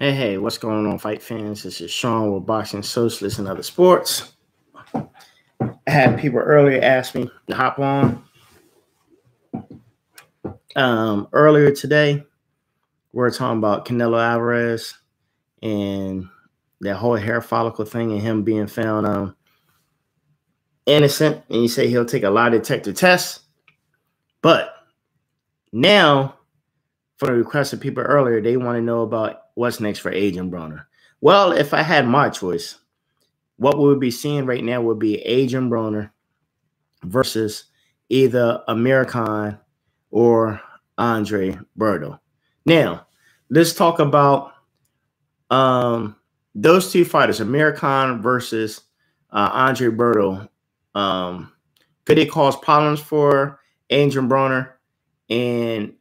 Hey, what's going on, fight fans? This is Sean with Boxing Socialist and Other Sports. I had people earlier ask me to hop on. Earlier today, we were talking about Canelo Alvarez and that whole hair follicle thing and him being found innocent. And you say he'll take a lie detector test. But now, for the request of people earlier, they want to know about what's next for Adrien Broner. Well, if I had my choice, what we would be seeing right now would be Adrien Broner versus either Amir or Adrien Broner. Now, let's talk about those two fighters, Amir versus Adrien Broner. Could it cause problems for Adrien Broner? And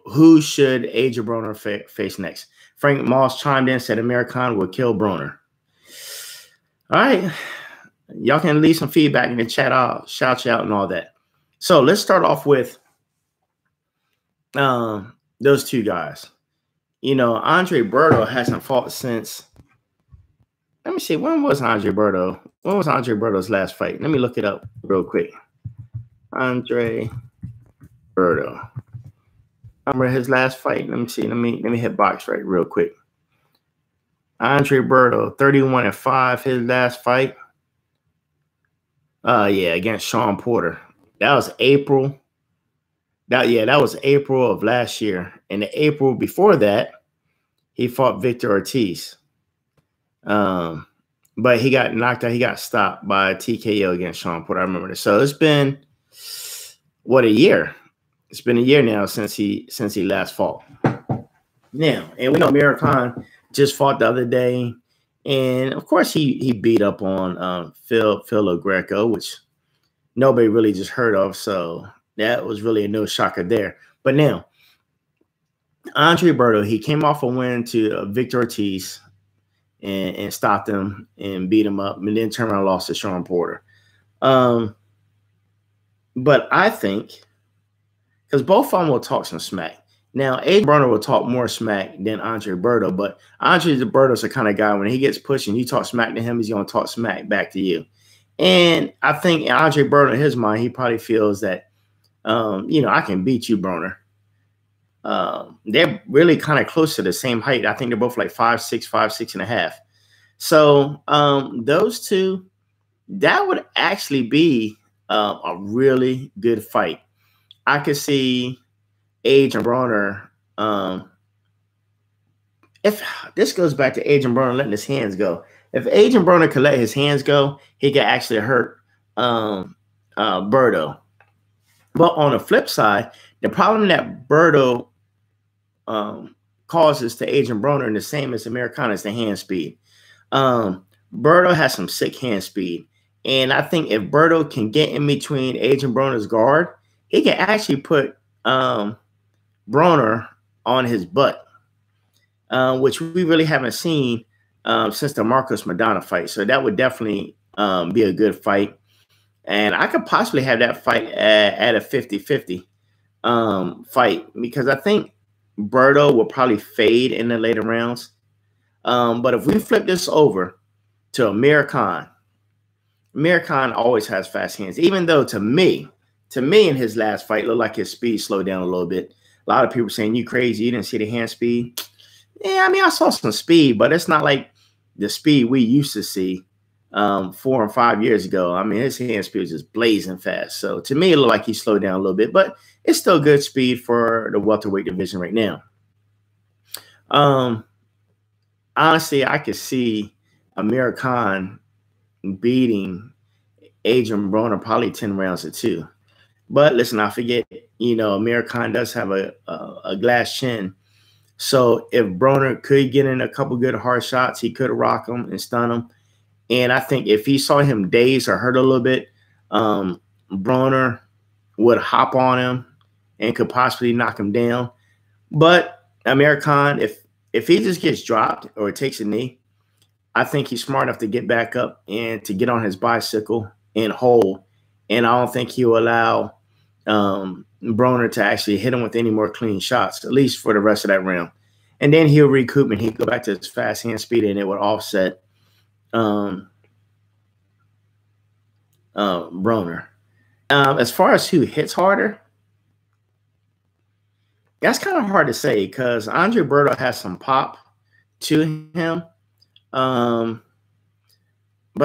who should Adrien Broner face next? Frank Moss chimed in, said Amir will kill Broner. All right. Y'all can leave some feedback in the chat. I'll shout you out and all that. So let's start off with those two guys. You know, Adrien Broner hasn't fought since. Let me see. When was Adrien Broner? When was Adrien Broner's last fight? Let me look it up real quick. Adrien Broner. I remember his last fight. Let me see. Let me hit box right real quick. Adrien Broner, 31-5. His last fight. Yeah, against Sean Porter. That was April. That was April of last year. And the April before that, he fought Victor Ortiz. But he got knocked out. He got stopped by TKO against Sean Porter. I remember this. So it's been what, a year. It's been a year now since he last fought. Now, and we know Amir just fought the other day. And of course, he beat up on Phil Greco, which nobody really just heard of. So that was really a no shocker there. But now, Adrien Broner, he came off a win to Victor Ortiz and stopped him and beat him up, and then turned around and lost to Sean Porter. But I think, because both of them will talk some smack. Now, Adrien Broner will talk more smack than Adrien Broner, but Adrien Broner's the kind of guy, when he gets pushed and you talk smack to him, he's going to talk smack back to you. And I think Adrien Broner, in his mind, he probably feels that, I can beat you, Broner. They're really kind of close to the same height. I think they're both like 5'6", 5'6.5". So those two, that would actually be a really good fight. I could see Adrien Broner. If this goes back to Adrien Broner letting his hands go, if Adrien Broner could let his hands go, he could actually hurt Berto. But on the flip side, the problem that Berto causes to Adrien Broner, and the same as Amir is the hand speed. Berto has some sick hand speed. And I think if Berto can get in between Adrien Broner's guard, he can actually put Broner on his butt, which we really haven't seen since the Marcos Maidana fight. So that would definitely be a good fight. And I could possibly have that fight at a 50-50 fight, because I think Berto will probably fade in the later rounds. But if we flip this over to Amir always has fast hands, even though to me in his last fight, looked like his speed slowed down a little bit. A lot of people saying, you crazy, you didn't see the hand speed. Yeah, I mean, I saw some speed, but it's not like the speed we used to see 4 or 5 years ago. I mean, his hand speed was just blazing fast. So to me, it looked like he slowed down a little bit, but it's still good speed for the welterweight division right now. Honestly, I could see Amir beating Adrien Broner probably 10 rounds to 2. But listen, I forget, Amir does have a glass chin. So if Broner could get in a couple good hard shots, he could rock him and stun him. And I think if he saw him dazed or hurt a little bit, Broner would hop on him and could possibly knock him down. But Amir if he just gets dropped or takes a knee, I think he's smart enough to get back up and to get on his bicycle and hold. And I don't think he'll allow Broner to actually hit him with any more clean shots, at least for the rest of that round. and then he'll recoup and he'd go back to his fast hand speed, and it would offset Broner. As far as who hits harder, that's kind of hard to say because Adrien Broner has some pop to him. But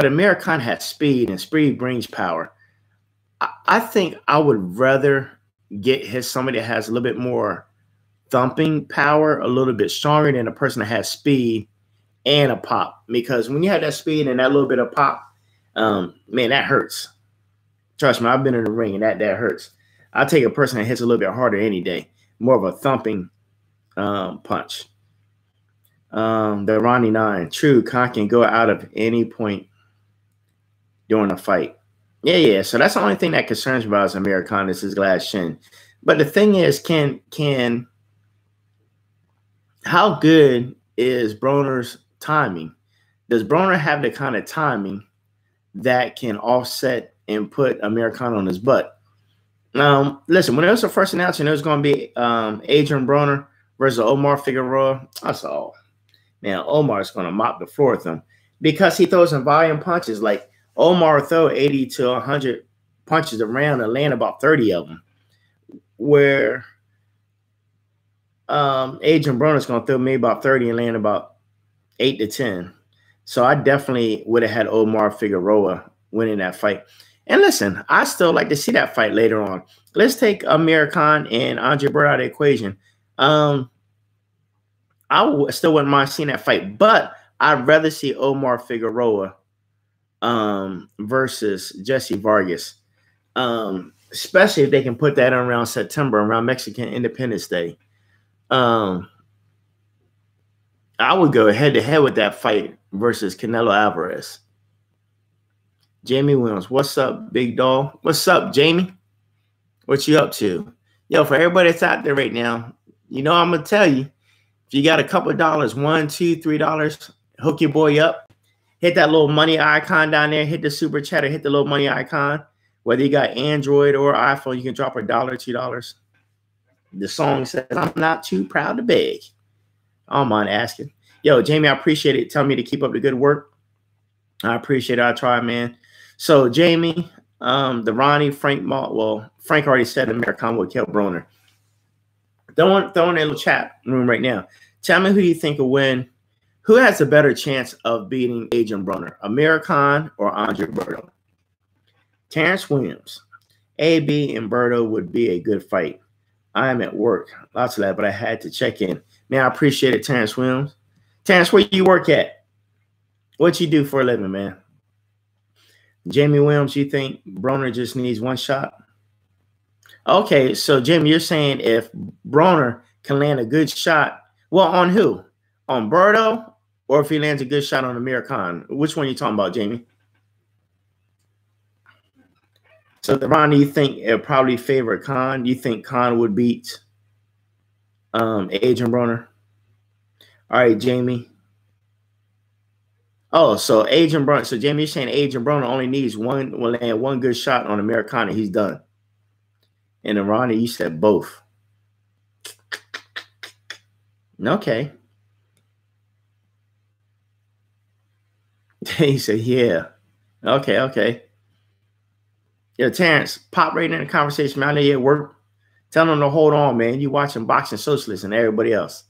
Amir Khan has speed, and speed brings power. I think I would rather get somebody that has a little bit more thumping power, a little bit stronger than a person that has speed and a pop. Because when you have that speed and that little bit of pop, man, that hurts. Trust me, I've been in the ring and that hurts. I'll take a person that hits a little bit harder any day, more of a thumping punch. The Ronnie 9, true, Khan can go out of any point during a fight. Yeah. So that's the only thing that concerns me about Amir Khan is his glass shin. But the thing is, how good is Broner's timing? Does Broner have the kind of timing that can offset and put Amir Khan on his butt? Listen, when it was the first announcement, it was going to be Adrien Broner versus Omar Figueroa. I saw, man, Omar's going to mop the floor with him because he throws in volume punches. Like Omar throw 80 to 100 punches around and land about 30 of them, where Adrien Broner's going to throw maybe about 30 and land about 8 to 10. So I definitely would have had Omar Figueroa winning that fight. And listen, I still like to see that fight later on. Let's take Amir Khan and Adrien Broner out of the equation. I still wouldn't mind seeing that fight, but I'd rather see Omar Figueroa versus Jesse Vargas, especially if they can put that around September, around Mexican Independence Day. I would go head-to-head with that fight versus Canelo Alvarez. Jamie Williams, what's up, big dog? What's up, Jamie? What you up to? Yo, for everybody that's out there right now, you know I'm going to tell you, if you got a couple of dollars, $1, $2, $3, hook your boy up. Hit that little money icon down there. Hit the super chat or hit the little money icon. Whether you got Android or iPhone, you can drop $1, $2. The song says, I'm not too proud to beg. I don't mind asking. Yo, Jamie, I appreciate it. Tell me to keep up the good work. I appreciate it. I try, man. So, Jamie, the Ronnie, Frank already said Amir Khan would kill Broner. Throw in a little chat room right now. Tell me who you think will win. Who has a better chance of beating Adrien Broner, Amir Khan or Adrien Broner? Terrence Williams, AB and Berto would be a good fight. I am at work. Lots of that, but I had to check in. Man, I appreciate it, Terrence Williams. Terrence, where you work at? What you do for a living, man? Jamie Williams, you think Broner just needs one shot? Okay, so Jim, you're saying if Broner can land a good shot, well, on who? On Berto, or if he lands a good shot on Amir Khan? Which one are you talking about, Jamie? So, Ronnie, you think it'll probably favor Khan? You think Khan would beat Adrien Broner? All right, Jamie. Oh, so Adrien Broner. So, Jamie, you're saying Adrien Broner only needs one good shot on Amir Khan and he's done. And then Ronnie, you said both. Okay. He said, yeah. Okay. Yo, Terrence, pop right in the conversation, man. I know you at work. Tell them to hold on, man. You watching Boxing Socialist and everybody else.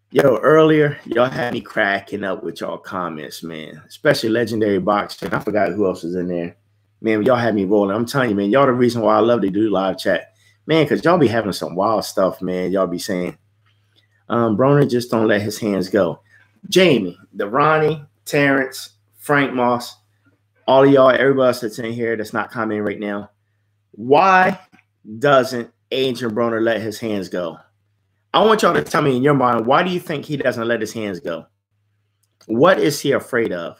Yo, earlier, y'all had me cracking up with y'all comments, man. Especially Legendary Boxing. I forgot who else was in there. Man, y'all had me rolling. I'm telling you, man, y'all the reason why I love to do live chat. Man, because y'all be having some wild stuff, man. Y'all be saying, Broner just don't let his hands go. Jamie, the Ronnie, Terrence, Frank Moss, all of y'all, everybody else that's in here that's not commenting right now. Why doesn't Adrien Broner let his hands go? I want y'all to tell me in your mind, why do you think he doesn't let his hands go? What is he afraid of?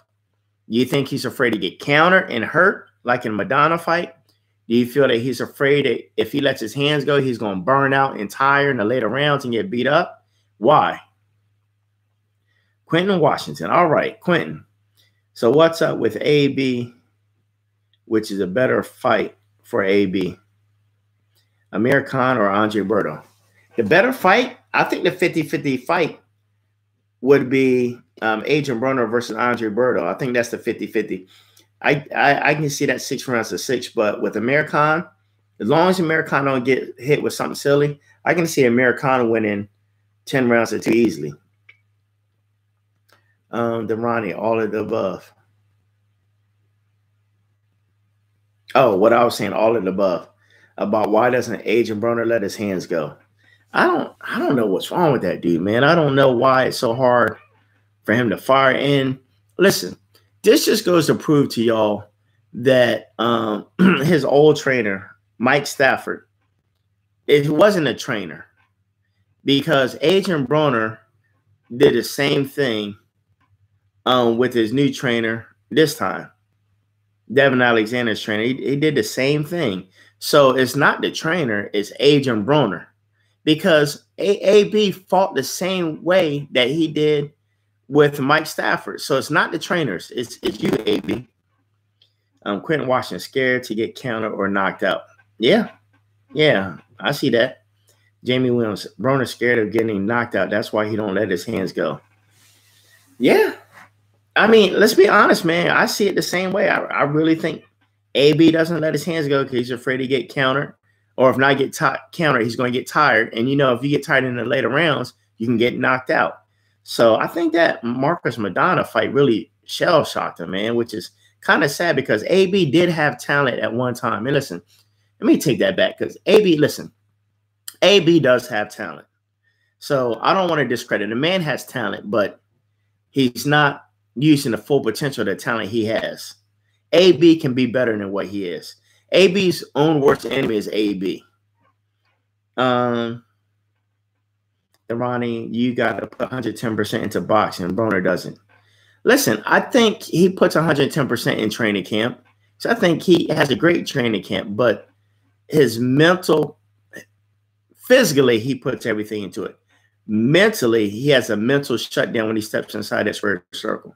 Do you think he's afraid to get countered and hurt like in a Madonna fight? Do you feel that he's afraid that if he lets his hands go, he's going to burn out and tire in the later rounds and get beat up? Why? Quentin Washington. All right, Quentin. So what's up with AB, which is a better fight for AB? Amir Khan or Adrien Broner? The better fight, I think the 50-50 fight would be Adrien Broner versus Adrien Berto. I think that's the 50-50. I can see that 6 rounds to 6, but with American, as long as American don't get hit with something silly, I can see American winning 10 rounds to 2 easily. Ronnie, all of the above. Oh, what I was saying, all of the above. About why doesn't Adrien Broner let his hands go? I don't know what's wrong with that dude, man. I don't know why it's so hard for him to fire in. Listen, this just goes to prove to y'all that his old trainer, Mike Stafford, it wasn't a trainer, because Adrien Broner did the same thing with his new trainer this time, Devin Alexander's trainer. He did the same thing. So it's not the trainer, it's Adrien Broner, because AB fought the same way that he did with Mike Stafford. So it's not the trainers, it's you, AB. Quentin Washington scared to get countered or knocked out. Yeah, I see that. Jamie Williams, Broner scared of getting knocked out. That's why he don't let his hands go. Yeah. I mean, let's be honest, man. I see it the same way. I really think AB doesn't let his hands go because he's afraid to get countered. Or if not get countered, he's going to get tired. And, if you get tired in the later rounds, you can get knocked out. So I think that Marcus Madonna fight really shell-shocked him, man, which is kind of sad because AB did have talent at one time. And listen, let me take that back because AB does have talent. So I don't want to discredit. The man has talent, but he's not using the full potential of the talent he has. AB can be better than what he is. AB's own worst enemy is AB. Ronnie, you got to put 110% into boxing. Broner doesn't. Listen, I think he puts 110% in training camp. So I think he has a great training camp, but his physically, he puts everything into it. Mentally, he has a mental shutdown when he steps inside that square circle.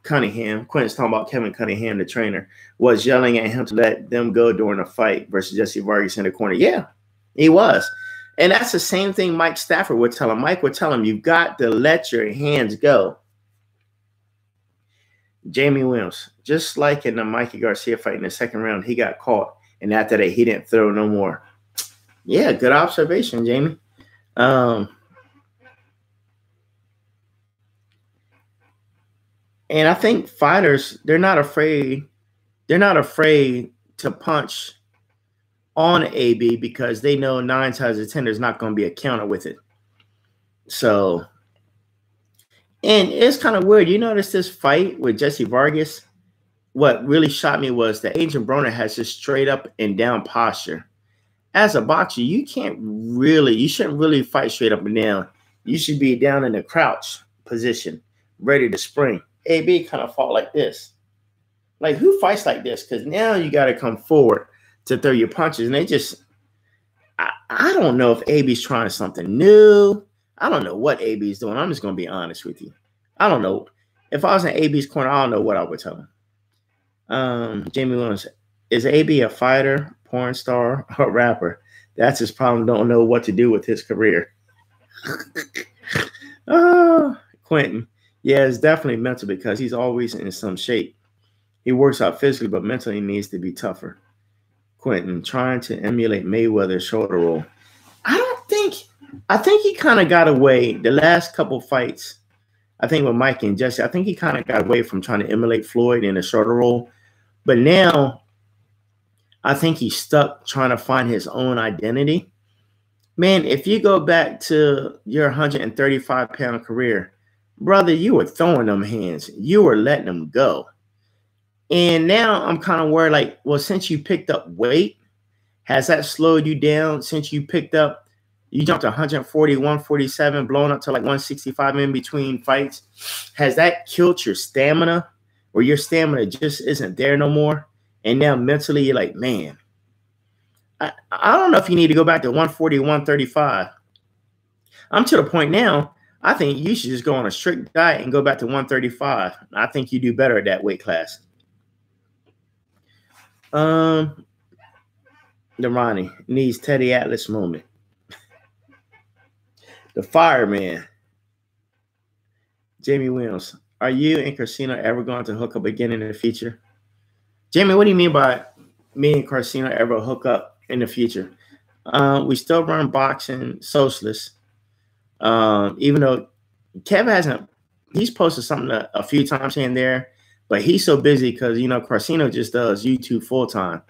Cunningham, Quentin's talking about Kevin Cunningham, the trainer, was yelling at him to let them go during a fight versus Jesse Vargas in the corner. Yeah, he was. And that's the same thing Mike Stafford would tell him. Mike would tell him, you've got to let your hands go. Jamie Williams, just like in the Mikey Garcia fight in the second round, he got caught. And after that, he didn't throw no more. Yeah, good observation, Jamie. And I think fighters, they're not afraid to punch on AB because they know 9 times out of 10 there's not going to be a counter with it. So, and it's kind of weird. You notice this fight with Jesse Vargas, what really shocked me was that Adrien Broner has this straight up and down posture. As a boxer, you shouldn't really fight straight up and down. You should be down in the crouch position, ready to spring. AB kind of fought like this. Like, who fights like this? Because now you got to come forward to throw your punches. And they just, I don't know if AB's trying something new. I don't know what AB's doing. I'm just going to be honest with you. I don't know. If I was in AB's corner, I don't know what I would tell him. Jamie Williams, is AB a fighter, porn star, or rapper? That's his problem. Don't know what to do with his career. Quentin, yeah, it's definitely mental because he's always in some shape. He works out physically, but mentally needs to be tougher. Quentin, trying to emulate Mayweather's shoulder roll. I think he kind of got away the last couple fights. I think with Mike and Jesse, I think he kind of got away from trying to emulate Floyd in the shoulder roll. But now I think he's stuck trying to find his own identity. Man, if you go back to your 135-pound career, brother, you were throwing them hands. You were letting them go. And now I'm kind of worried, like, well, since you picked up weight, has that slowed you down? Since you jumped to 140, 147, blown up to like 165 in between fights, has that killed your stamina, or your stamina just isn't there no more? And now mentally you're like, man, I don't know if you need to go back to 140, 135. I'm to the point now, I think you should just go on a strict diet and go back to 135. I think you do better at that weight class. The Ronnie needs Teddy Atlas moment. The fireman. Jamie Williams. Are you and Christina ever going to hook up again in the future? Jamie, what do you mean by me and Christina ever hook up in the future? We still run Boxing Socialist. Even though Kev hasn't, he's posted something a few times here and there, but he's so busy because, you know, Christina just does YouTube full time.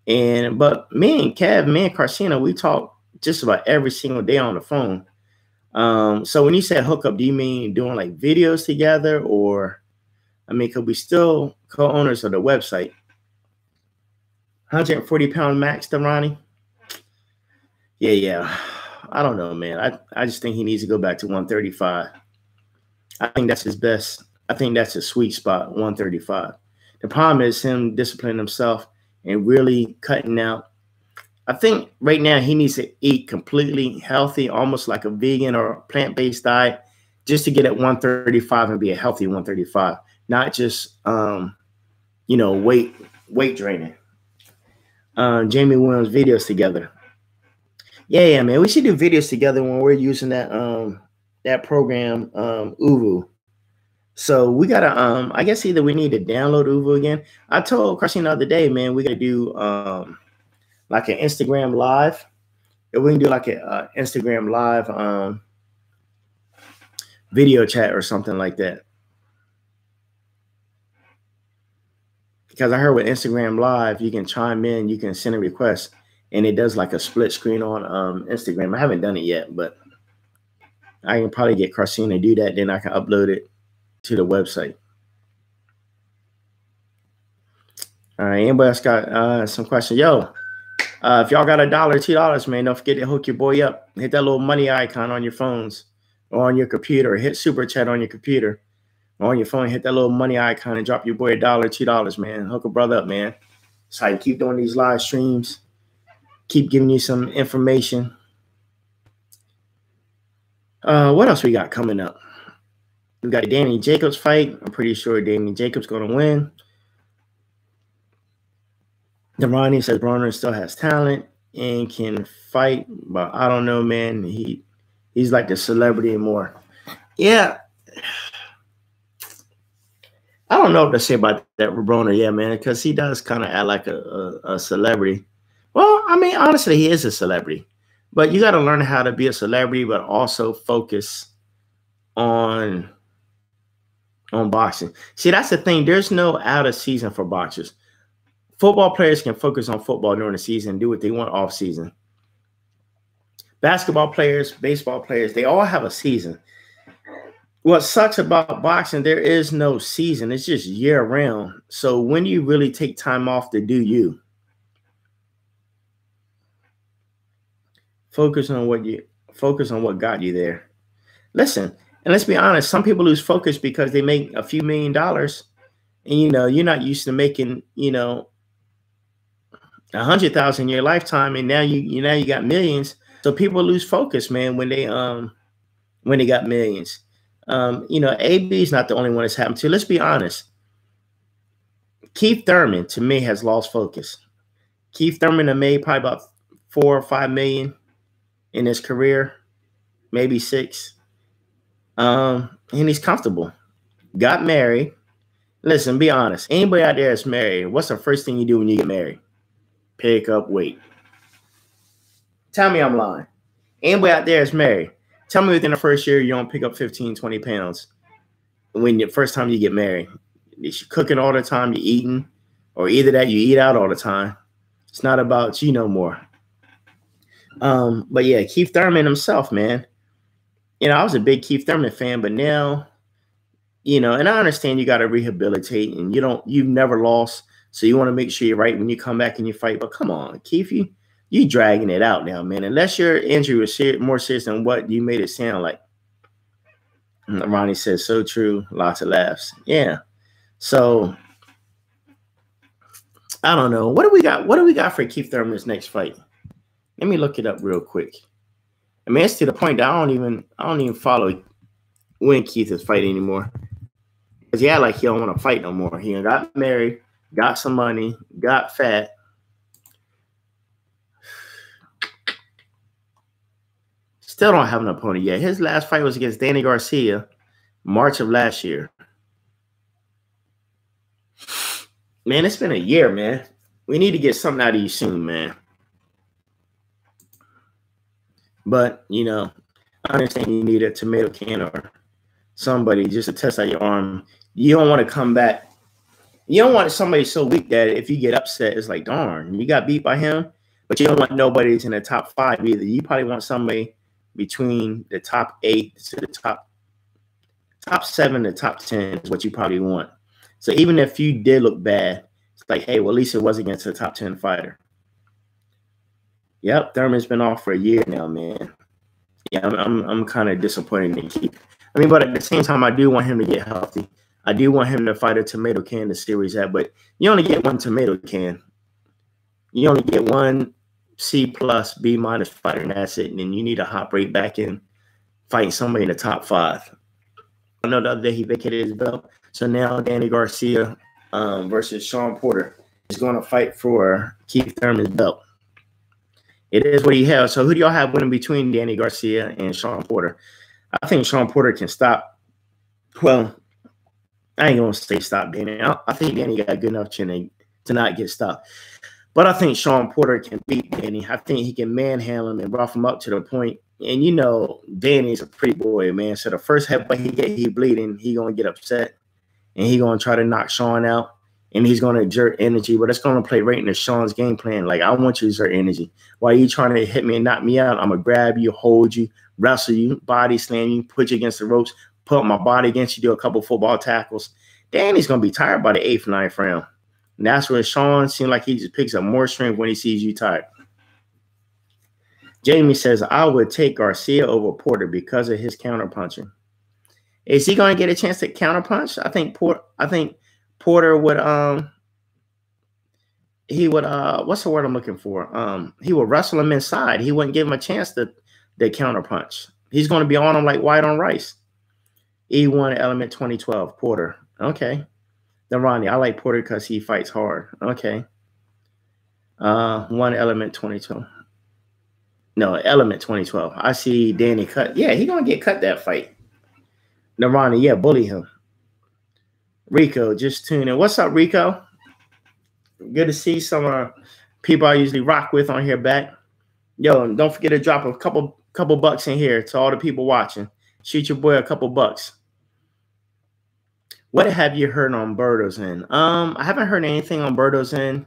But me and Christina, we talk just about every single day on the phone. So when you say hook up, do you mean doing like videos together, or, I mean, could we still co-owners of the website? 140-pound max, Ronnie? Yeah. I don't know, man. I just think he needs to go back to 135. I think that's his best. I think that's his sweet spot, 135. The problem is him disciplining himself and really cutting out. I think right now he needs to eat completely healthy, almost like a vegan or plant-based diet, just to get at 135 and be a healthy 135, not just you know, weight draining. Jamie Williams videos together. Yeah, man. We should do videos together when we're using that program, Uvu. So we gotta I guess either we need to download Uvu again. I told Christine the other day, man, we gotta do like an Instagram live. If we can do like an Instagram live video chat or something like that. Because I heard with Instagram live, you can chime in, you can send a request, and it does like a split screen on Instagram. I haven't done it yet, but I can probably get Christina to do that. Then I can upload it to the website. All right. Anybody else got some questions? Yo, if y'all got $1, $2, man, don't forget to hook your boy up. Hit that little money icon on your phones or on your computer. Hit super chat on your computer or on your phone. Hit that little money icon and drop your boy $1, $2, man. Hook a brother up, man. So I can keep doing these live streams. Keep giving you some information. What else we got coming up? We got a Danny Jacobs fight. I'm pretty sure Danny Jacobs going to win. Ronnie says Broner still has talent and can fight, but I don't know, man. He's like the celebrity and more. Yeah. I don't know what to say about that Broner, yeah, man, because he does kind of act like a celebrity. Well, I mean, honestly, he is a celebrity. But you got to learn how to be a celebrity, but also focus on boxing. See, that's the thing. There's no out of season for boxers. Football players can focus on football during the season, do what they want off season. Basketball players, baseball players, they all have a season. What sucks about boxing, there is no season. It's just year round. So when you really take time off to do you, focus on what got you there. Listen, and let's be honest, some people lose focus because they make a few $1 million, and you know, you're not used to making, you know, 100,000 in your lifetime, and now you got millions. So people lose focus, man, when they got millions. You know, AB is not the only one that's happened to. Let's be honest. Keith Thurman, to me, has lost focus. Keith Thurman has made probably about 4 or 5 million in his career, maybe 6. And he's comfortable. Got married. Listen, be honest. Anybody out there that's married, what's the first thing you do when you get married? Pick up weight. Tell me I'm lying. Anybody out there that's married, tell me within the first year you don't pick up 15, 20 pounds when the first time you get married. You're cooking all the time, you're eating, or either that you eat out all the time. It's not about you no more. But yeah, Keith Thurman himself, man. You know, I was a big Keith Thurman fan, but now, you know, and I understand you got to rehabilitate, and you've never lost, so you want to make sure you're right when you come back and you fight. But come on, Keith, you dragging it out now, man. Unless your injury was more serious than what you made it sound like. Ronnie says, so true. Lots of laughs. Yeah. So I don't know. What do we got? What do we got for Keith Thurman's next fight? Let me look it up real quick. I mean, it's to the point that I don't even follow when Keith is fighting anymore. Because yeah, like he don't want to fight no more. He got married, got some money, got fat. Still don't have an opponent yet. His last fight was against Danny Garcia, March of last year. Man, it's been a year, man. We need to get something out of you soon, man. But, you know, I understand you need a tomato can or somebody just to test out your arm. You don't want to come back. You don't want somebody so weak that if you get upset, it's like, darn, you got beat by him. But you don't want nobody that's in the top 5 either. You probably want somebody between the top 8 to the top 7 to top 10 is what you probably want. So even if you did look bad, it's like, hey, well, at least it was against a top 10 fighter. Yep, Thurman's been off for a year now, man. Yeah, I'm kind of disappointed in Keith. I mean, but at the same time, I do want him to get healthy. I do want him to fight a tomato can to see where he's at, but you only get one tomato can. You only get one C+, B- fighter, and that's it. And then you need to hop right back in fighting somebody in the top 5. I know the other day he vacated his belt. So now Danny Garcia versus Sean Porter is going to fight for Keith Thurman's belt. It is what he has. So who do y'all have winning between Danny Garcia and Sean Porter? I think Sean Porter can stop. Well, I ain't going to say stop Danny. I think Danny got good enough chin to not get stopped. But I think Sean Porter can beat Danny. I think he can manhandle him and rough him up to the point. And, you know, Danny's a pretty boy, man. So the first headbutt he bleeding, he going to get upset. And he going to try to knock Sean out. And he's going to exert energy. But it's going to play right into Sean's game plan. Like, I want you to exert energy. While you trying to hit me and knock me out, I'm going to grab you, hold you, wrestle you, body slam you, put you against the ropes, put my body against you, do a couple football tackles. Danny's going to be tired by the 8th, 9th round. And that's where Sean seems like he just picks up more strength when he sees you tired. Jamie says, I would take Garcia over Porter because of his counterpunching. Is he going to get a chance to counterpunch? I think Porter would what's the word I'm looking for? He would wrestle him inside. He wouldn't give him a chance to counterpunch. He's going to be on him like white on rice. E1 Element 2012, Porter. Okay. Then Ronnie, I like Porter because he fights hard. Okay. 1 Element 2012. No, Element 2012. I see Danny cut. Yeah, he's going to get cut that fight. Narani, yeah, bully him. Rico, just tune in. What's up, Rico? Good to see some people I usually rock with on here back. Yo, and don't forget to drop a couple bucks in here to all the people watching. Shoot your boy a couple bucks. What have you heard on Berto's end? I haven't heard anything on Berto's end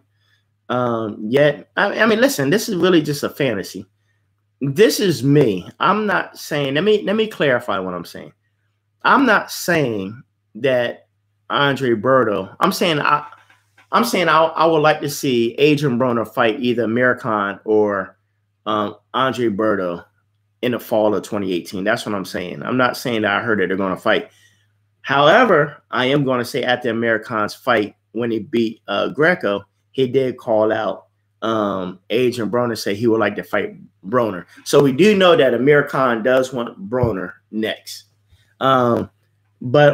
yet. I mean, listen, this is really just a fantasy. This is me. I'm not saying. Let me clarify what I'm saying. I'm not saying that Adrien Broner. I'm saying I would like to see Adrien Broner fight either Amir or Adrien Broner in the fall of 2018. That's what I'm saying. I'm not saying that I heard that they're going to fight. However, I am going to say at the Amir fight when he beat Greco, he did call out Adrien Broner, say he would like to fight Broner. So we do know that Amir does want Broner next. But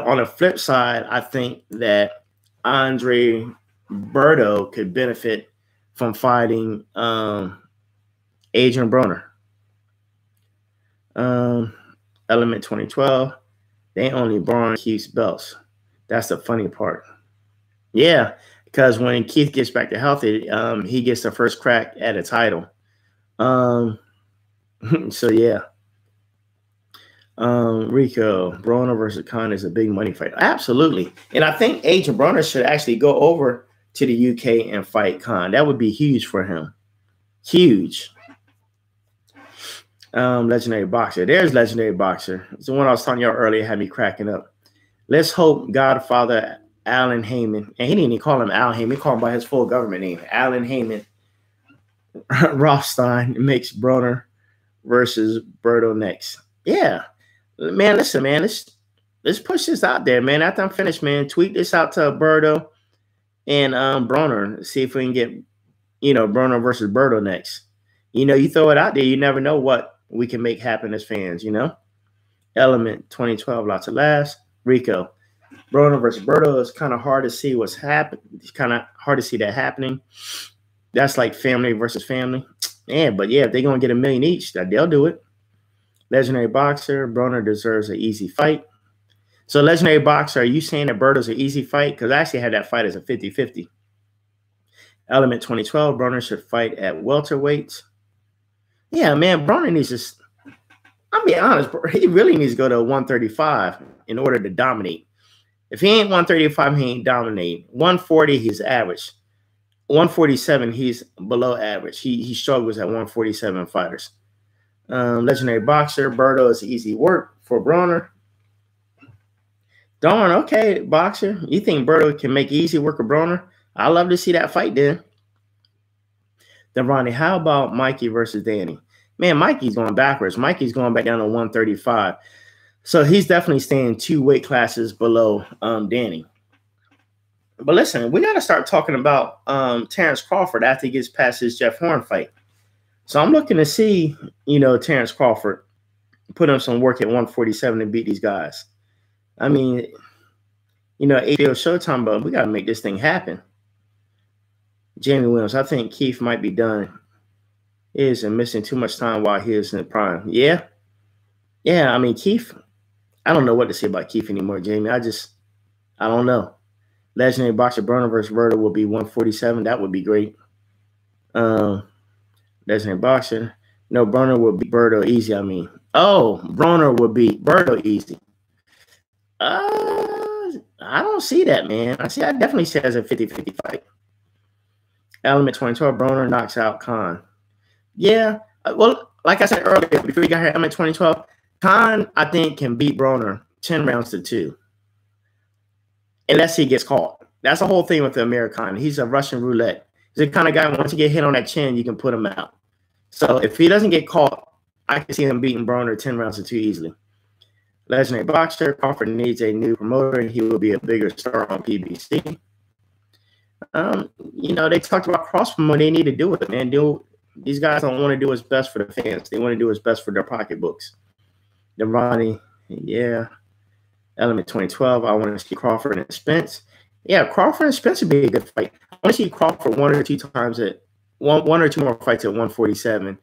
on the flip side, I think that Adrien Broner could benefit from fighting Adrien Broner. Element 2012. They only Braun keeps belts. That's the funny part. Yeah, because when Keith gets back to healthy, he gets the first crack at a title. So yeah. Rico, Broner versus Khan is a big money fight. Absolutely. And I think Adrien Broner should actually go over to the UK and fight Khan. That would be huge for him. Huge. Legendary Boxer. There's Legendary Boxer. It's the one I was telling y'all earlier, had me cracking up. Let's hope Godfather Alan Heyman, and he didn't even call him Al Heyman, he called him by his full government name, Alan Heyman Rothstein makes Broner versus Berto next. Yeah. Man, listen, man, let's push this out there, man. After I'm finished, man, tweet this out to Berto and Broner. See if we can get, Broner versus Berto next. You throw it out there, you never know what we can make happen as fans, Element 2012, lots of laughs. Rico, Broner versus Berto is kind of hard to see what's happening. It's kind of hard to see that happening. That's like family versus family. Yeah, but yeah, if they're going to get $1 million each, they'll do it. Legendary boxer, Broner deserves an easy fight. So, legendary boxer, are you saying that Berto's an easy fight? Because I actually had that fight as a 50-50. Element 2012, Broner should fight at welterweight. Yeah, man, Broner needs to, I'll be honest, he really needs to go to 135 in order to dominate. If he ain't 135, he ain't dominate. 140, he's average. 147, he's below average. He struggles at 147 fighters. Legendary boxer, Berto is easy work for Broner. Darn, okay, boxer. You think Berto can make easy work of Broner? I'd love to see that fight then. Then Ronnie, how about Mikey versus Danny? Man, Mikey's going backwards. Mikey's going back down to 135. So he's definitely staying 2 weight classes below Danny. But listen, we got to start talking about Terrence Crawford after he gets past his Jeff Horn fight. So I'm looking to see, Terrence Crawford put in some work at 147 and beat these guys. I mean, HBO Showtime, but we got to make this thing happen. Jamie Williams, I think Keith might be done. He isn't missing too much time while he is in the prime. Yeah. Yeah, I mean, Keith, I don't know what to say about Keith anymore, Jamie. I don't know. Legendary boxer Broner versus Berto will be 147. That would be great. Legendary boxer. No, Broner will beat Berto easy, I mean. Oh, Broner will beat Berto easy. I don't see that, man. I definitely see it as a 50-50 fight. Element 2012, Broner knocks out Khan. Yeah, well, like I said earlier, before we got here, Element 2012, Khan, I think, can beat Broner 10 rounds to 2. Unless he gets caught. That's the whole thing with the Amir Khan. He's a Russian roulette. He's the kind of guy, once you get hit on that chin, you can put him out. So if he doesn't get caught, I can see him beating Broner 10 rounds to 2 easily. Legendary boxer, Crawford needs a new promoter. He will be a bigger star on PBC. They talked about cross-promoting. They need to do it, man. These guys don't want to do what's best for the fans. They want to do what's best for their pocketbooks. Then Ronnie, yeah. Element 2012, I want to see Crawford and Spence. Yeah, Crawford and Spence would be a good fight. I want to see Crawford one or two times at one or two more fights at 147,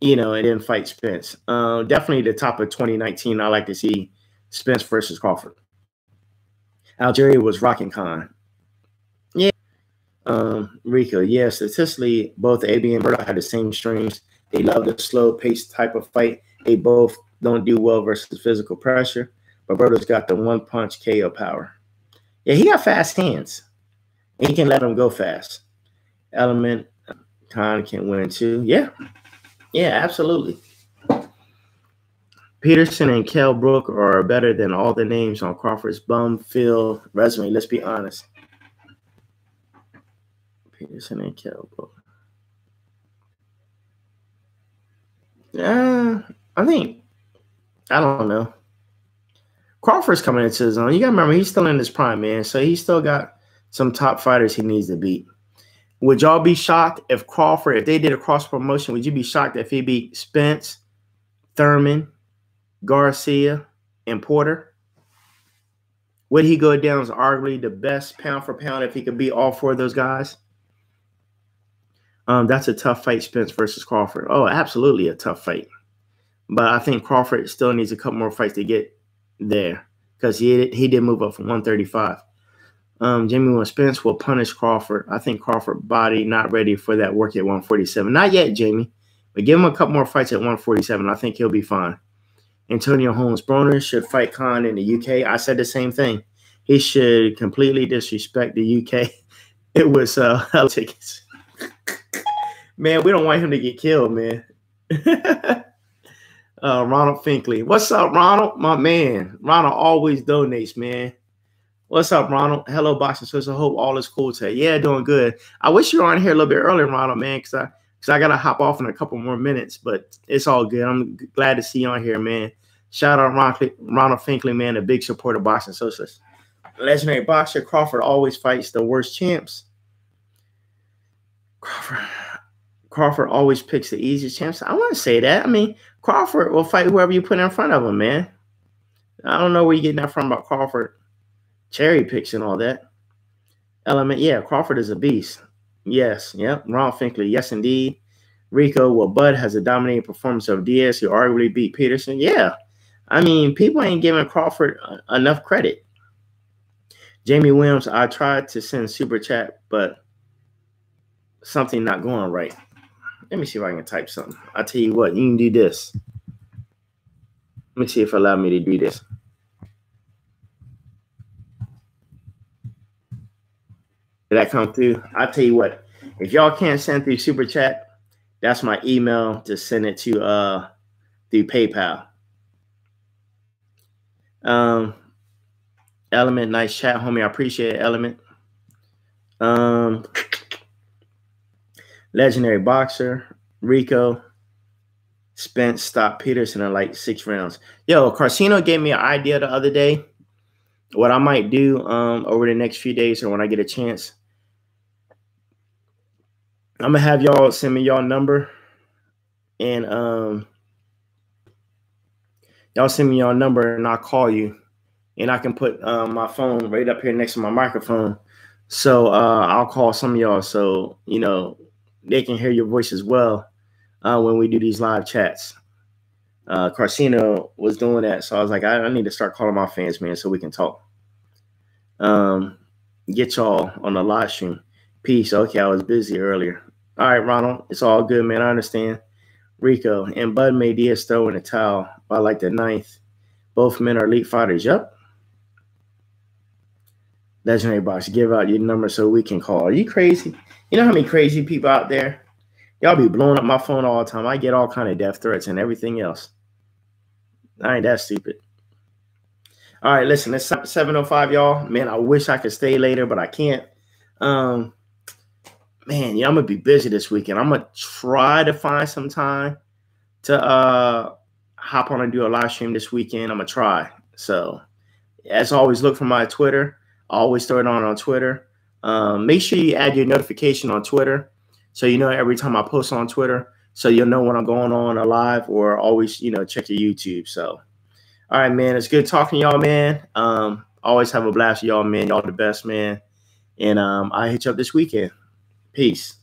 and then fight Spence. Definitely the top of 2019. I like to see Spence versus Crawford. Algeria was rocking Khan. Yeah. Rico, yeah, statistically, both AB and Berto had the same streams. They love the slow-paced type of fight. They both don't do well versus physical pressure. But Berto's got the one-punch KO power. Yeah, he got fast hands. He can let him go fast. Element, Khan can win too. Yeah. Yeah, absolutely. Peterson and Kell Brook are better than all the names on Crawford's bum-filled resume. Let's be honest. Peterson and Kell Brook. I don't know. Crawford's coming into his own. You got to remember, he's still in his prime, man. So he's still got some top fighters he needs to beat. Would y'all be shocked if they did a cross promotion, would you be shocked if he beat Spence, Thurman, Garcia, and Porter? Would he go down as arguably the best pound for pound if he could beat all 4 of those guys? That's a tough fight, Spence versus Crawford. Oh, absolutely a tough fight. But I think Crawford still needs a couple more fights to get there because he did move up from 135. Jamie Wynn Spence will punish Crawford. I think Crawford body not ready for that work at 147. Not yet, Jamie, but give him a couple more fights at 147. I think he'll be fine. Antonio Holmes Broner should fight Khan in the UK. I said the same thing. He should completely disrespect the UK. It was hell tickets. Man, we don't want him to get killed, man. Ronald Finkley. What's up, Ronald? My man. Ronald always donates, man. What's up, Ronald? Hello, Boxing Socialist. I hope all is cool today. Yeah, doing good. I wish you were on here a little bit earlier, Ronald, man, because I got to hop off in a couple more minutes, but it's all good. I'm glad to see you on here, man. Shout out Ronald Finkley, man, a big supporter of Boxing Socialist. Legendary boxer Crawford always fights the worst champs. Crawford always picks the easiest champs. I wouldn't say that. I mean, Crawford will fight whoever you put in front of him, man. I don't know where you're getting that from about Crawford. Cherry picks and all that. Element, yeah, Crawford is a beast. Yes, yep. Ron Finkley, yes, indeed. Rico, well, Bud has a dominating performance of Diaz, who arguably beat Peterson. Yeah. I mean, people ain't giving Crawford enough credit. Jamie Williams, I tried to send super chat, but something not going right. Let me see if I can type something. I'll tell you what, you can do this. Let me see if it allow me to do this. Did that come through? I'll tell you what, if y'all can't send through super chat, that's my email to send it to through PayPal. Element, nice chat, homie. I appreciate it, Element. Legendary boxer, Rico. Spence stopped Peterson in like 6 rounds. Yo, Carcino gave me an idea the other day. What I might do over the next few days, or when I get a chance, I'm gonna have y'all send me y'all number, and y'all send me y'all number, and I'll call you, and I can put my phone right up here next to my microphone. So I'll call some of y'all, so you know they can hear your voice as well when we do these live chats. Carcino was doing that, so I was like, I need to start calling my fans, man, so we can talk. Get y'all on the live stream. Peace. Okay, I was busy earlier. All right, Ronald, it's all good, man. I understand. Rico and Bud made Diaz throw in the towel by like the 9th. Both men are elite fighters. Yep. Legendary Box, give out your number so we can call. Are you crazy? You know how many crazy people out there? Y'all be blowing up my phone all the time. I get all kind of death threats and everything else. I ain't that stupid. All right, listen, it's 7:05, y'all. Man, I wish I could stay later, but I can't. Man, yeah, I'm gonna be busy this weekend. I'm gonna try to find some time to hop on and do a live stream this weekend. I'm gonna try. So, as always, look for my Twitter. I always throw it on Twitter. Make sure you add your notification on Twitter, so you know every time I post on Twitter, so you'll know when I'm going on live, or always, you know, check your YouTube. So, all right, man, it's good talking to y'all, man. Always have a blast with y'all, man. Y'all the best, man. And I'll hit you up this weekend. Peace.